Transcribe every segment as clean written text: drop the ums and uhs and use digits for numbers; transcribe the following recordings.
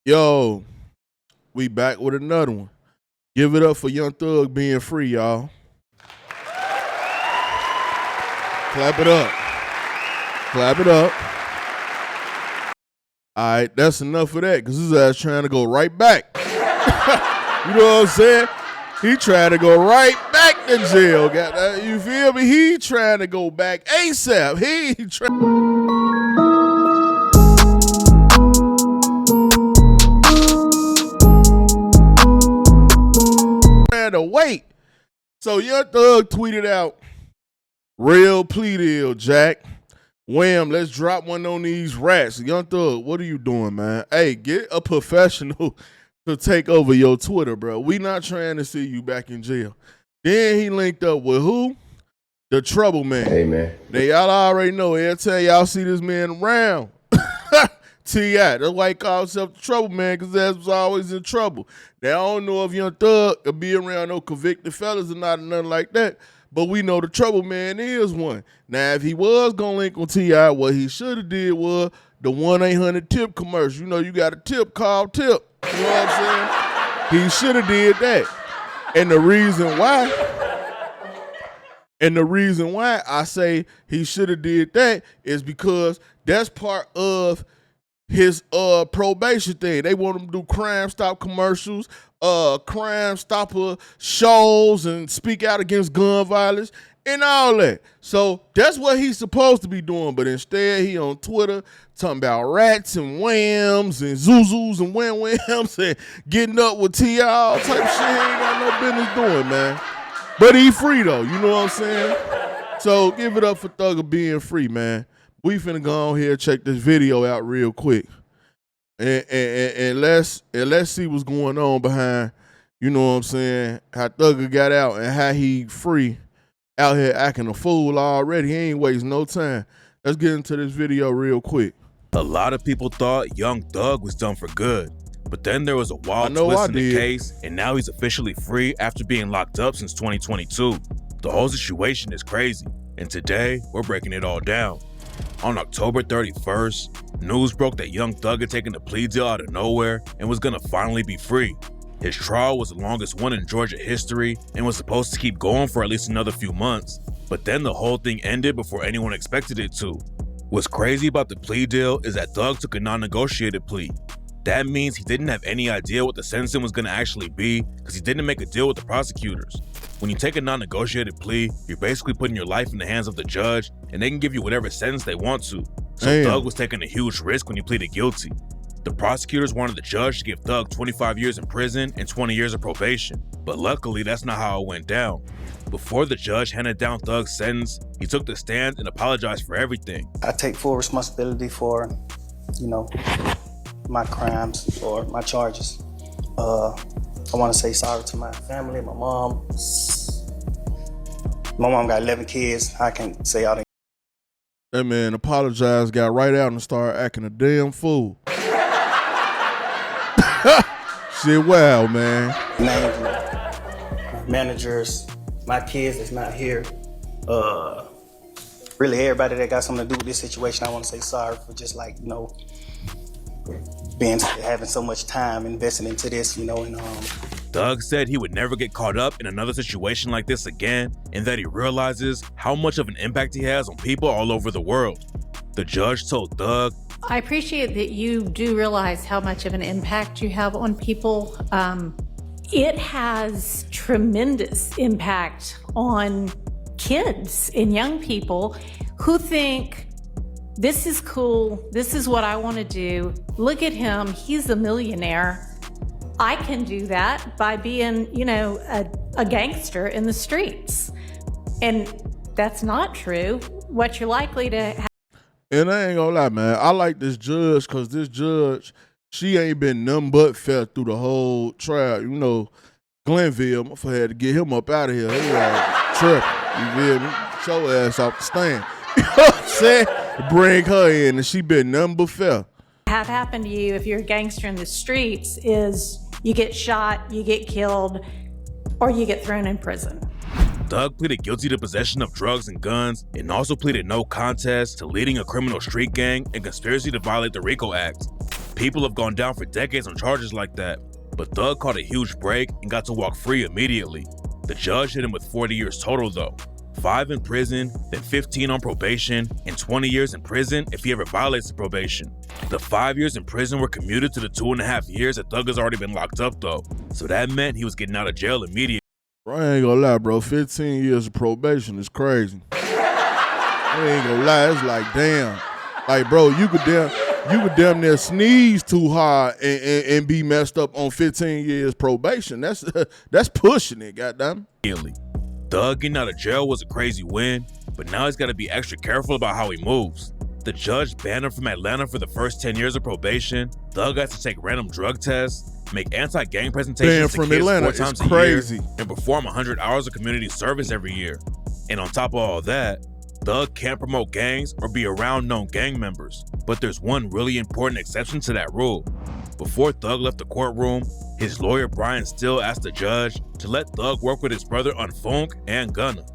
Yo, we back with another one. Give it up for Young Thug being free, y'all. Clap it up. Clap it up. All right, that's enough of that because his ass trying to go right back. You know what I'm saying? He trying to go right back to jail. Got that? You feel me? He trying to go back ASAP. He trying to wait. So Young Thug tweeted out, "Real plea deal, Jack. Wham, let's drop one on these rats." Young Thug, what are you doing, man? Hey, get a professional to take over your Twitter, bro. We not trying to see you back in jail. Then he linked up with who? The Trouble Man. Hey, man. Now, y'all already know. Every time y'all see this man around, T.I. That's why he called himself the Trouble Man, because that was always in trouble. Now, I don't know if Young Thug could be around no convicted fellas or not, or nothing like that, but we know the Trouble Man is one. Now, if he was going to link on T.I., what he should have did was the 1-800-TIP commercial. You know, you got a tip called Tip. You know what I'm saying? He should have did that. And the reason why I say he should have did that is because that's part of his probation thing. They want him to do Crime Stop commercials, Crime Stopper shows, and speak out against gun violence and all that. So that's what he's supposed to be doing. But instead, he on Twitter talking about rats and whams and zuzus and whams and getting up with T.I. all type of shit he ain't got no business doing, man. But he free though, you know what I'm saying? So give it up for Thugger being free, man. We finna go on here and check this video out real quick. And let's see what's going on behind, you know what I'm saying, how Thugger got out and how he free out here acting a fool already. He ain't wasting no time. Let's get into this video real quick. A lot of people thought Young Thug was done for good, but then there was a wild twist in the case, and now he's officially free after being locked up since 2022. The whole situation is crazy, and today we're breaking it all down. On October 31st, news broke that Young Thug had taken a plea deal out of nowhere and was gonna finally be free. His trial was the longest one in Georgia history and was supposed to keep going for at least another few months, but then the whole thing ended before anyone expected it to. What's crazy about the plea deal is that Thug took a non-negotiated plea. That means he didn't have any idea what the sentencing was going to actually be because he didn't make a deal with the prosecutors. When you take a non-negotiated plea, you're basically putting your life in the hands of the judge and they can give you whatever sentence they want to. So Thug was taking a huge risk when he pleaded guilty. The prosecutors wanted the judge to give Thug 25 years in prison and 20 years of probation, but luckily that's not how it went down. Before the judge handed down Thug's sentence, he took the stand and apologized for everything. I take full responsibility for, my crimes or my charges. I want to say sorry to my family, my mom. My mom got 11 kids. I can say all that. That man apologized, got right out and started acting a damn fool. Shit, wow, man. Names, managers, my kids that's not here. Really everybody that got something to do with this situation, I want to say sorry for just having so much time invested into this, Thug said he would never get caught up in another situation like this again, and that he realizes how much of an impact he has on people all over the world. The judge told Thug, "I appreciate that you do realize how much of an impact you have on people. It has tremendous impact on kids and young people who think, this is cool, this is what I want to do. Look at him, he's a millionaire. I can do that by being, a gangster in the streets." And that's not true. What you're likely to have. And I ain't gonna lie, man, I like this judge because this judge, she ain't been nothing but fair through the whole trial. You know, Glenville, motherfucker had to get him up out of here. He like tripping, you feel me? Show ass off the stand. You know what I'm saying? Bring her in, and she been nothing but fair. Have happened to you if you're a gangster in the streets is you get shot, you get killed, or you get thrown in prison. Thug pleaded guilty to possession of drugs and guns and also pleaded no contest to leading a criminal street gang and conspiracy to violate the RICO Act. People have gone down for decades on charges like that, but Thug caught a huge break and got to walk free immediately. The judge hit him with 40 years total though. 5 in prison, then 15 on probation, and 20 years in prison if he ever violates the probation. The 5 years in prison were commuted to the 2.5 years that Thug has already been locked up though, so that meant he was getting out of jail immediately. Bro, I ain't gonna lie, bro. 15 years of probation is crazy. I ain't gonna lie, it's like, damn. Like, bro, you could damn near sneeze too hard and be messed up on 15 years probation. That's pushing it, goddamn. Thug getting out of jail was a crazy win, but now he's got to be extra careful about how he moves. The judge banned him from Atlanta for the first 10 years of probation. Thug has to take random drug tests, make anti-gang presentations to kids Atlanta 4 times a year, and perform 100 hours of community service every year. And on top of all that, Thug can't promote gangs or be around known gang members. But there's one really important exception to that rule. Before Thug left the courtroom, his lawyer Brian Still asked the judge to let Thug work with his brother on Funk and Gunna.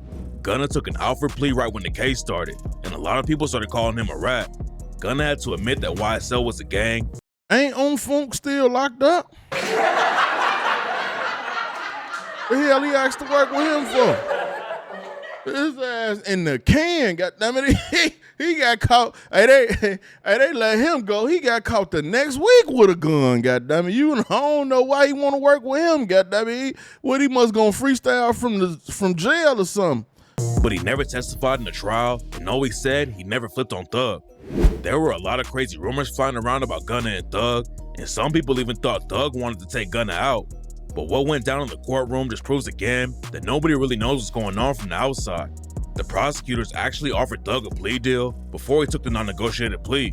Gunna took an Alfred plea right when the case started, and a lot of people started calling him a rat. Gunna had to admit that YSL was a gang. Ain't On Funk still locked up? The hell he asked to work with him for? His ass in the can, goddammit. He got caught. Hey, they let him go. He got caught the next week with a gun, goddammit. I don't know why he want to work with him, goddammit. He must gonna freestyle from jail or something. But he never testified in the trial, and always said he never flipped on Thug. There were a lot of crazy rumors flying around about Gunna and Thug, and some people even thought Thug wanted to take Gunna out. But what went down in the courtroom just proves again that nobody really knows what's going on from the outside. The prosecutors actually offered Thug a plea deal before he took the non-negotiated plea.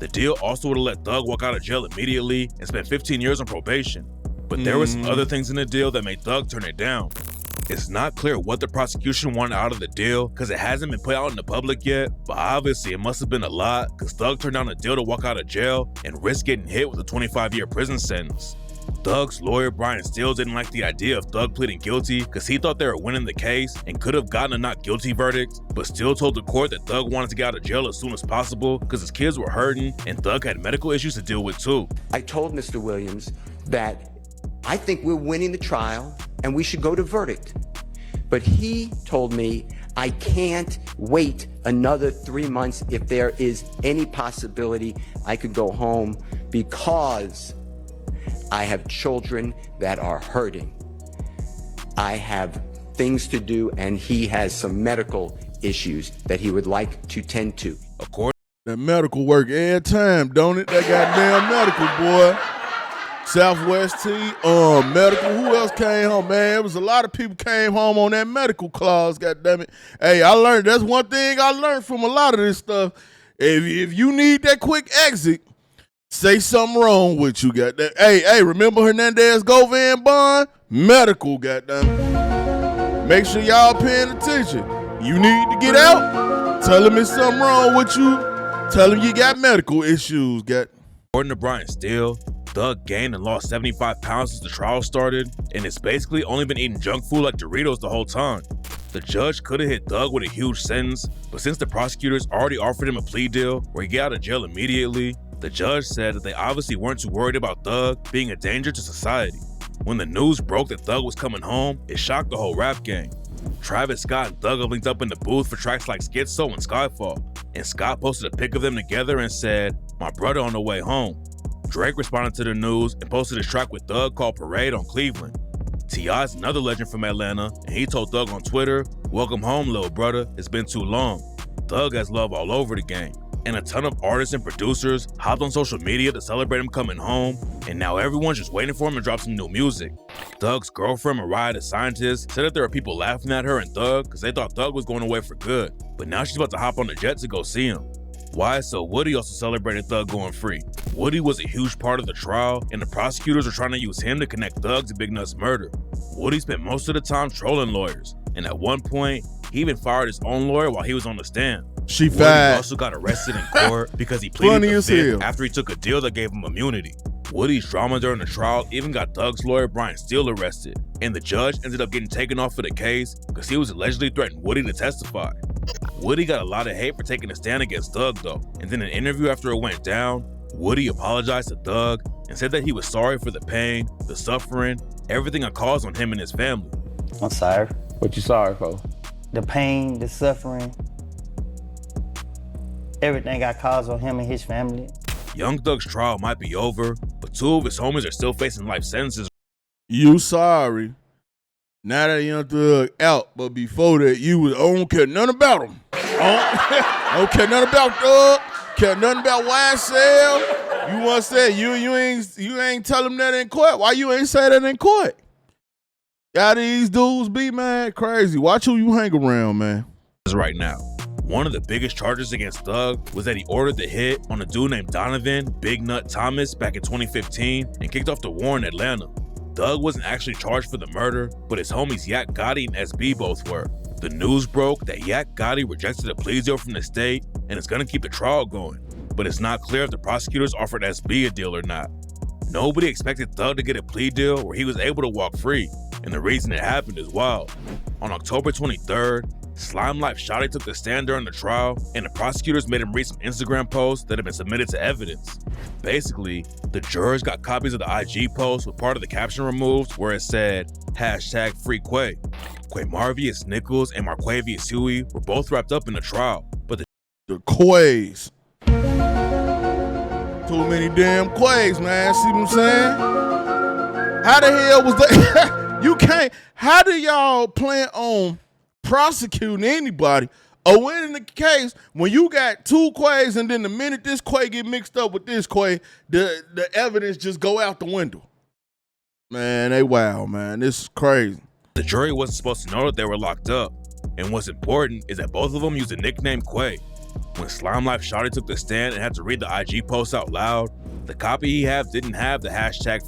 The deal also would have let Thug walk out of jail immediately and spend 15 years on probation. But there were some other things in the deal that made Thug turn it down. It's not clear what the prosecution wanted out of the deal because it hasn't been put out in the public yet, but obviously it must have been a lot because Thug turned down a deal to walk out of jail and risk getting hit with a 25-year prison sentence. Thug's lawyer Brian Still didn't like the idea of Thug pleading guilty because he thought they were winning the case and could have gotten a not guilty verdict, but Still told the court that Thug wanted to get out of jail as soon as possible because his kids were hurting and Thug had medical issues to deal with too. I told Mr. Williams that I think we're winning the trial and we should go to verdict. But he told me I can't wait another 3 months if there is any possibility I could go home because I have children that are hurting. I have things to do and he has some medical issues that he would like to tend to. That medical work every time, don't it? That goddamn medical, boy. Southwest T, medical. Who else came home, man? It was a lot of people came home on that medical clause, goddammit. Hey, that's one thing I learned from a lot of this stuff. If you need that quick exit, say something wrong with you, goddamn. Hey, remember Hernandez Govan Bond? Medical, goddamn. Make sure y'all paying attention. You need to get out, tell him it's something wrong with you. Tell him you got medical issues, According to Brian Still, Thug gained and lost 75 pounds since the trial started, and it's basically only been eating junk food like Doritos the whole time. The judge could have hit Thug with a huge sentence, but since the prosecutors already offered him a plea deal where he got out of jail immediately, the judge said that they obviously weren't too worried about Thug being a danger to society. When the news broke that Thug was coming home, it shocked the whole rap game. Travis Scott and Thug have linked up in the booth for tracks like Schizo and Skyfall, and Scott posted a pic of them together and said, "My brother on the way home." Drake responded to the news and posted a track with Thug called Parade on Cleveland. T.I. is another legend from Atlanta, and he told Thug on Twitter, "Welcome home, little brother, it's been too long." Thug has love all over the game, and a ton of artists and producers hopped on social media to celebrate him coming home, and now everyone's just waiting for him to drop some new music. Thug's girlfriend, Mariah the Scientist, said that there were people laughing at her and Thug because they thought Thug was going away for good, but now she's about to hop on the jet to go see him. YSL Woody also celebrated Thug going free. Woody was a huge part of the trial, and the prosecutors were trying to use him to connect Thug to Big Nut's murder. Woody spent most of the time trolling lawyers, and at one point, he even fired his own lawyer while he was on the stand. Woody also got arrested in court because he pleaded the fifth after he took a deal that gave him immunity. Woody's drama during the trial even got Thug's lawyer Brian Still arrested, and the judge ended up getting taken off of the case because he was allegedly threatening Woody to testify. Woody got a lot of hate for taking a stand against Thug though, and in an interview after it went down, Woody apologized to Thug and said that he was sorry for the pain, the suffering, everything I caused on him and his family. I'm sorry. What you sorry for? The pain, the suffering, everything I caused on him and his family. Young Thug's trial might be over, but 2 of his homies are still facing life sentences. You sorry. Now that Young Thug out, but before that, you was, I don't care nothing about him. I don't care nothing about Thug, care nothing about YSL. You once said you ain't tell him that in court. Why you ain't say that in court? Got these dudes be, man, crazy. Watch who you hang around, man. Right now. One of the biggest charges against Thug was that he ordered the hit on a dude named Donovan Big Nut Thomas back in 2015 and kicked off the war in Atlanta. Thug wasn't actually charged for the murder, but his homies Yak Gotti and SB both were. The news broke that Yak Gotti rejected a plea deal from the state and is gonna keep the trial going, but it's not clear if the prosecutors offered SB a deal or not. Nobody expected Thug to get a plea deal where he was able to walk free, and the reason it happened is wild. On October 23rd, Slime Life Shawty took the stand during the trial, and the prosecutors made him read some Instagram posts that had been submitted to evidence. Basically, the jurors got copies of the IG post with part of the caption removed where it said, #free Quay. Quamarvius Nichols and Marquavius Huey were both wrapped up in the trial, but the Quays. Too many damn Quays, man. See what I'm saying? How the hell was that? You can't. How do y'all plan on prosecuting anybody or winning the case when you got 2 Quays and then the minute this Quay get mixed up with this Quay, the evidence just go out the window? Man, they wild, man. This is crazy. The jury wasn't supposed to know that they were locked up. And what's important is that both of them used the nickname Quay. When Slime Life Shawty took the stand and had to read the IG post out loud, the copy he had didn't have the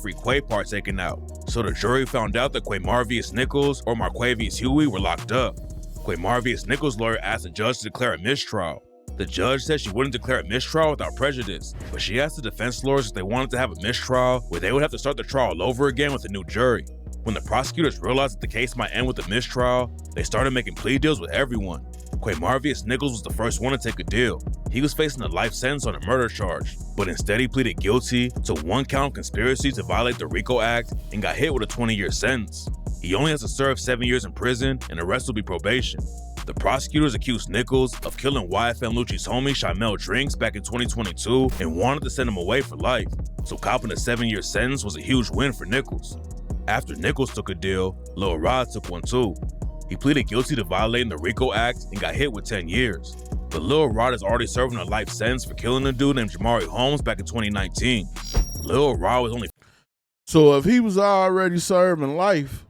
#free Quay part taken out. So the jury found out that Quamarvius Nichols or Marquavius Huey were locked up. Quamarvius Nichols' lawyer asked the judge to declare a mistrial. The judge said she wouldn't declare a mistrial without prejudice, but she asked the defense lawyers if they wanted to have a mistrial where they would have to start the trial all over again with a new jury. When the prosecutors realized that the case might end with a mistrial, they started making plea deals with everyone. Quamarvius Nichols was the first one to take a deal. He was facing a life sentence on a murder charge, but instead he pleaded guilty to 1 count of conspiracy to violate the RICO Act and got hit with a 20-year sentence. He only has to serve 7 years in prison and the rest will be probation. The prosecutors accused Nichols of killing YFN Lucci's homie Shymel Drinks back in 2022 and wanted to send him away for life, so copping a 7-year sentence was a huge win for Nichols. After Nichols took a deal, Lil Rod took one too. He pleaded guilty to violating the RICO Act and got hit with 10 years. But Lil Rod is already serving a life sentence for killing a dude named Jamari Holmes back in 2019. Lil Rod was only... So if he was already serving life,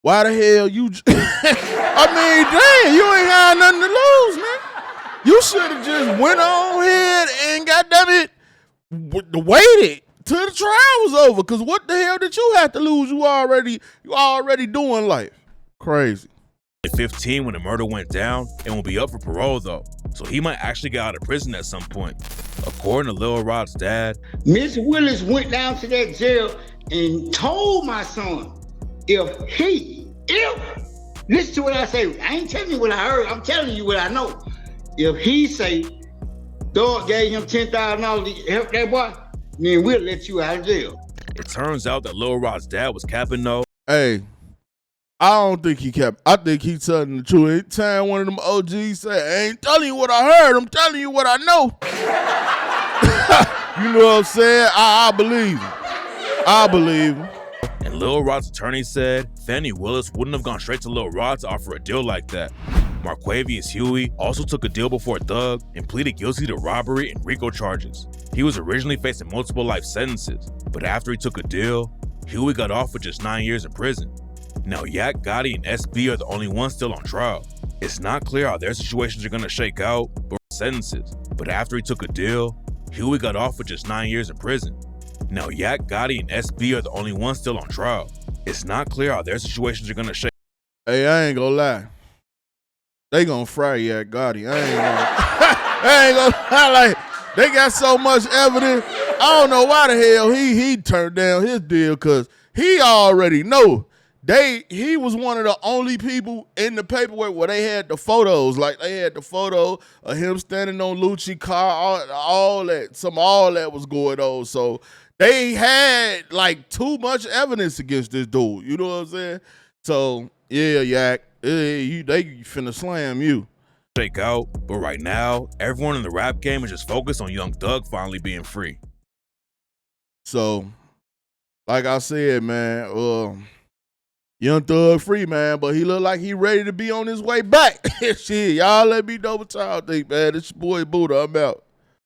why the hell you... I mean, damn, you ain't had nothing to lose, man. You should have just went on ahead and goddamn it, waited till the trial was over. Cause what the hell did you have to lose? You already doing life. Crazy. 15 when the murder went down and will be up for parole though, so he might actually get out of prison at some point. According to Lil Rod's dad, Miss Willis went down to that jail and told my son, if listen to what I say, I ain't telling you what I heard, I'm telling you what I know. If he say, Dog gave him $10,000 to help that boy, then we'll let you out of jail. It turns out that Lil Rod's dad was capping though. Hey, I don't think he kept. I think he telling the truth. Anytime one of them OGs say, I ain't telling you what I heard, I'm telling you what I know. You know what I'm saying? I believe him. I believe him. And Lil Rod's attorney said Fannie Willis wouldn't have gone straight to Lil Rod to offer a deal like that. Marquavius Huey also took a deal before Thug and pleaded guilty to robbery and RICO charges. He was originally facing multiple life sentences, but after he took a deal, Huey got off with just 9 years in prison. Now Yak Gotti and SB are the only ones still on trial. It's not clear how their situations are gonna shake out or sentences, but after he took a deal, Huey got off with just 9 years in prison. Now Yak Gotti and SB are the only ones still on trial. It's not clear how their situations are gonna shake. Hey, I ain't gonna lie. They gonna fry Yak Gotti. I ain't gonna lie. Like, they got so much evidence. I don't know why the hell he turned down his deal, cause he already know he was one of the only people in the paperwork where they had the photos. Like they had the photo of him standing on Lucci car, all that was going on. So they had like too much evidence against this dude. You know what I'm saying? So yeah, Yak, they finna slam you. Shake out, but right now, everyone in the rap game is just focused on Young Thug finally being free. So, like I said, man, Young Thug free, man, but he look like he ready to be on his way back. Shit, y'all let me know what y'all think, man. It's your boy Buddha. I'm out.